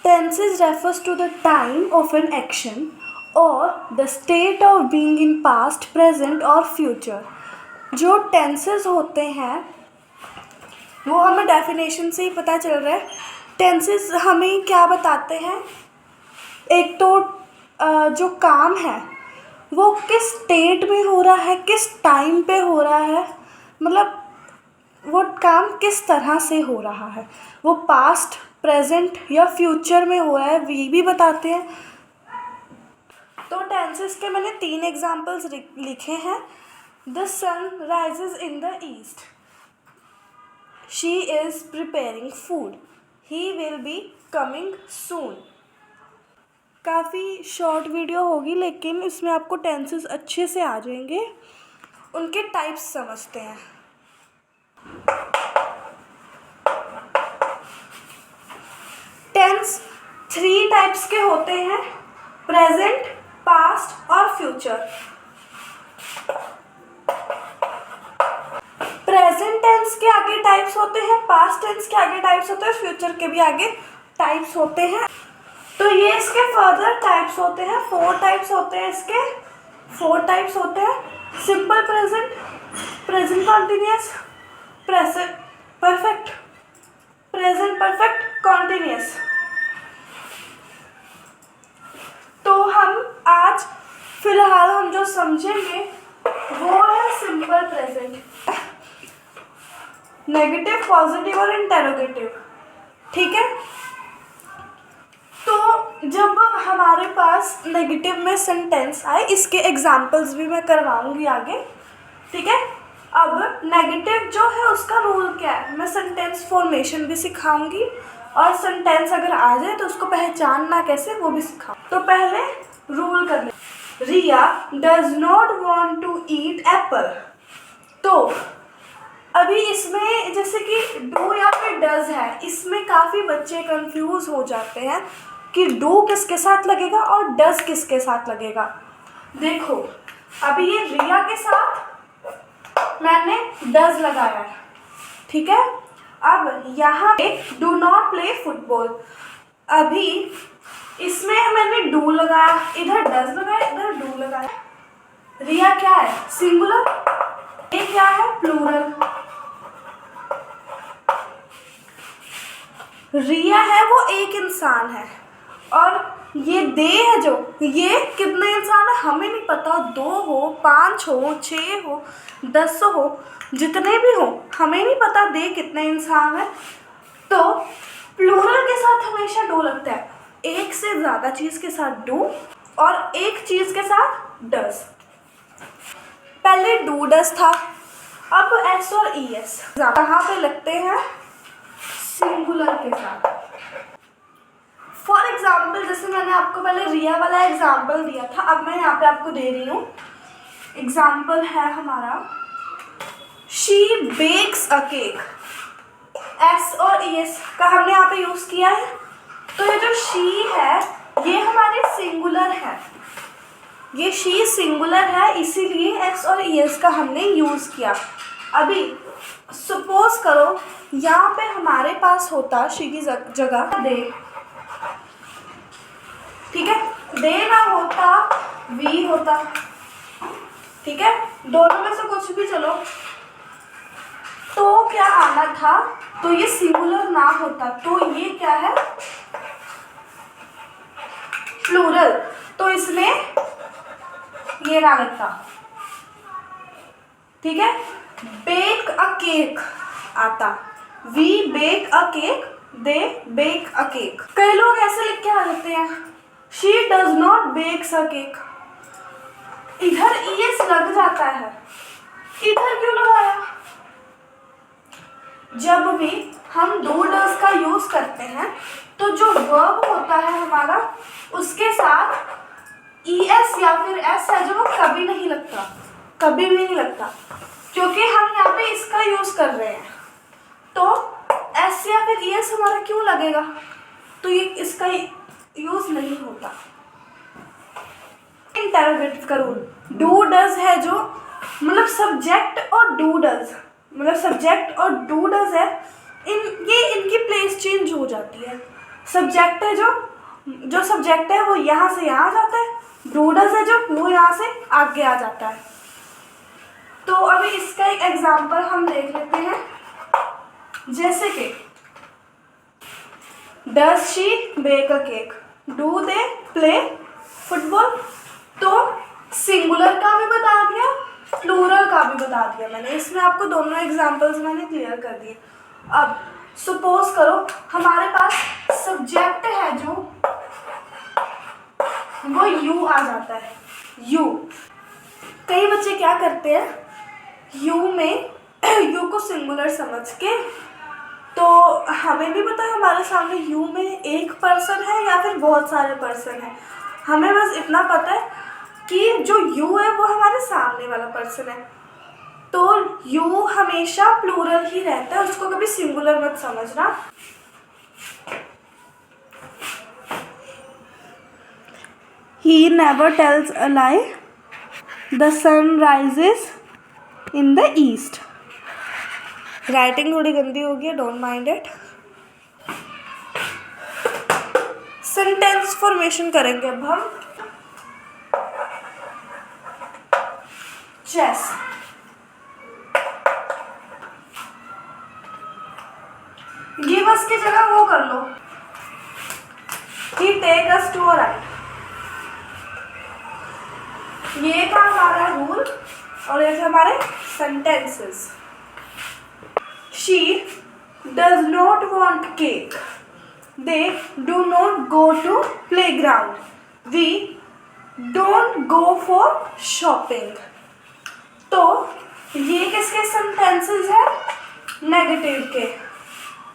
Tenses refers to the time of an action or the state of being in past, present or future. जो tenses होते हैं वो हमें definition से ही पता चल रहा है. टेंसेस हमें क्या बताते हैं? एक तो जो काम है वो किस स्टेट में हो रहा है, किस टाइम पे हो रहा है, मतलब वो काम किस तरह से हो रहा है, वो पास्ट, प्रेजेंट या फ्यूचर में हो रहा है, ये भी बताते हैं. तो टेंसेस के मैंने 3 एग्जाम्पल्स लिखे हैं. The sun rises in the east, she is preparing food, he will be coming soon. काफ़ी शॉर्ट वीडियो होगी लेकिन इसमें आपको टेंसेस अच्छे से आ जाएंगे. उनके टाइप्स समझते हैं. टेंस 3 टाइप्स के होते हैं: प्रेजेंट, पास्ट और फ्यूचर. प्रेजेंट टेंस के आगे टाइप्स होते हैं, पास्ट टेंस के आगे टाइप्स होते हैं, फ्यूचर के भी आगे टाइप्स होते हैं. तो ये इसके फर्दर टाइप्स होते हैं. 4 टाइप्स होते हैं इसके. 4 टाइप्स होते हैं: simple present, present continuous, present perfect, present perfect continuous. तो हम आज फिलहाल हम जो समझेंगे वो है सिंपल प्रेजेंट. नेगेटिव, पॉजिटिव और इंटेरोगेटिव. ठीक है. तो जब हमारे पास नेगेटिव में सेंटेंस आए, इसके एग्जाम्पल्स भी मैं करवाऊंगी आगे. ठीक है. अब नेगेटिव जो है उसका रूल क्या है, मैं सेंटेंस फॉर्मेशन भी सिखाऊंगी और सेंटेंस अगर आ जाए तो उसको पहचानना कैसे वो भी सिखाऊँ. तो पहले रूल कर ले. Riya does not want to eat apple. तो अभी इसमें जैसे कि डू या फिर डज है, इसमें काफ़ी बच्चे कंफ्यूज हो जाते हैं कि डू किसके साथ लगेगा और डज किसके साथ लगेगा. देखो अभी ये रिया के साथ मैंने डज लगाया है. ठीक है. अब यहाँ पे डू नॉट प्ले फुटबॉल, अभी इसमें मैंने डू लगाया, इधर डज लगाया, इधर डू लगाया. रिया क्या है? सिंगुलर. ये क्या है? प्लूरल. रिया है वो एक इंसान है और ये दे है जो, ये कितने इंसान है हमें नहीं पता. 2 हो, 5 हो, 6 हो, 10 हो, जितने भी हो हमें नहीं पता दे कितने इंसान है. तो प्लूरल के साथ हमेशा डू लगता है. एक से ज़्यादा चीज़ के साथ डू और एक चीज़ के साथ डज. पहले डू डज था, अब एस और ई एस कहाँ पे लगते हैं? सिंगुलर के साथ. फॉर एग्जाम्पल जैसे मैंने आपको पहले रिया वाला एग्जाम्पल दिया था, अब मैं यहाँ पे आपको दे रही हूँ. एग्जाम्पल है हमारा she bakes a cake. S और ई एस का हमने यहाँ पे यूज़ किया है. तो ये जो शी है ये हमारी सिंगुलर है, ये शी सिंगुलर है, इसीलिए एस और ई एस का हमने यूज़ किया. अभी सपोज करो यहाँ पे हमारे पास होता शी की जगह दे. ठीक है. दे ना होता वी होता. ठीक है. दोनों में से कुछ भी चलो. तो क्या आना था? तो ये सिंगुलर ना होता तो ये क्या है? प्लूरल. तो इसमें ये ना लगता. ठीक है. बेक अ केक आता. We bake a cake, they bake a cake. कई लोग ऐसे लिख के आ जाते हैं she does not bakes a cake. इधर ईएस लग जाता है, इधर क्यों लगाया? जब भी हम डू डज का यूज करते हैं तो जो वर्ब होता है हमारा उसके साथ ईएस या फिर एस है जो कभी नहीं लगता, कभी भी नहीं लगता, क्योंकि हम यहाँ पे इसका यूज कर रहे हैं. तो एस या फिर ईएस हमारा क्यों लगेगा? तो ये इसका यूज नहीं होता. इंटरोगेटिव का रूल डू डज है जो, मतलब सब्जेक्ट और डू डज, मतलब सब्जेक्ट और डू डज है, ये इनकी प्लेस चेंज हो जाती है. सब्जेक्ट है जो सब्जेक्ट है वो यहाँ से यहाँ जाता है, डू डज है जो वो यहाँ से आगे आ जाता है। तो अभी इसका एक एग्जाम्पल हम देख लेते हैं, जैसे कि does she bake a cake, do they play football. तो सिंगुलर का भी बता दिया, प्लूरल का भी बता दिया मैंने, इसमें आपको दोनों एग्जाम्पल्स मैंने क्लियर कर दिए। अब सपोज करो हमारे पास सब्जेक्ट है जो वो यू आ जाता है, यू। कई बच्चे क्या करते हैं, यू में यू को सिंगुलर समझ के, तो हमें भी पता है हमारे सामने यू में एक पर्सन है या फिर बहुत सारे पर्सन है, हमें बस इतना पता है कि जो यू है वो हमारे सामने वाला पर्सन है। तो यू हमेशा प्लूरल ही रहता है, उसको कभी सिंगुलर मत समझना। He never tells a lie. The sun rises in the east. Writing थोड़ी गंदी होगी, don't mind it. Sentence formation करेंगे अब हम। चेस, गिव अस की जगह वो कर लो, he take us to a ride. ये था हमारा रूल और ये थे हमारे sentences. She does not want cake. They do not go to playground. We don't go for shopping. तो ये किसके सेंटेंसेस है, नेगेटिव के।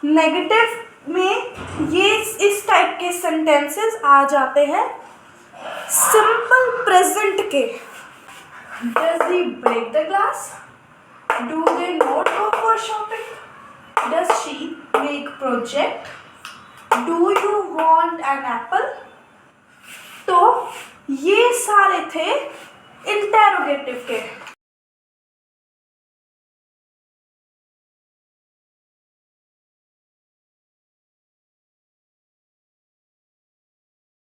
नेगेटिव में ये इस टाइप के सेंटेंसेस आ जाते हैं सिंपल प्रेजेंट के। Does he break the glass? Do they not go for shopping? Does she make project? Do you want an apple? तो ये सारे थे इंटेरोगेटिव के।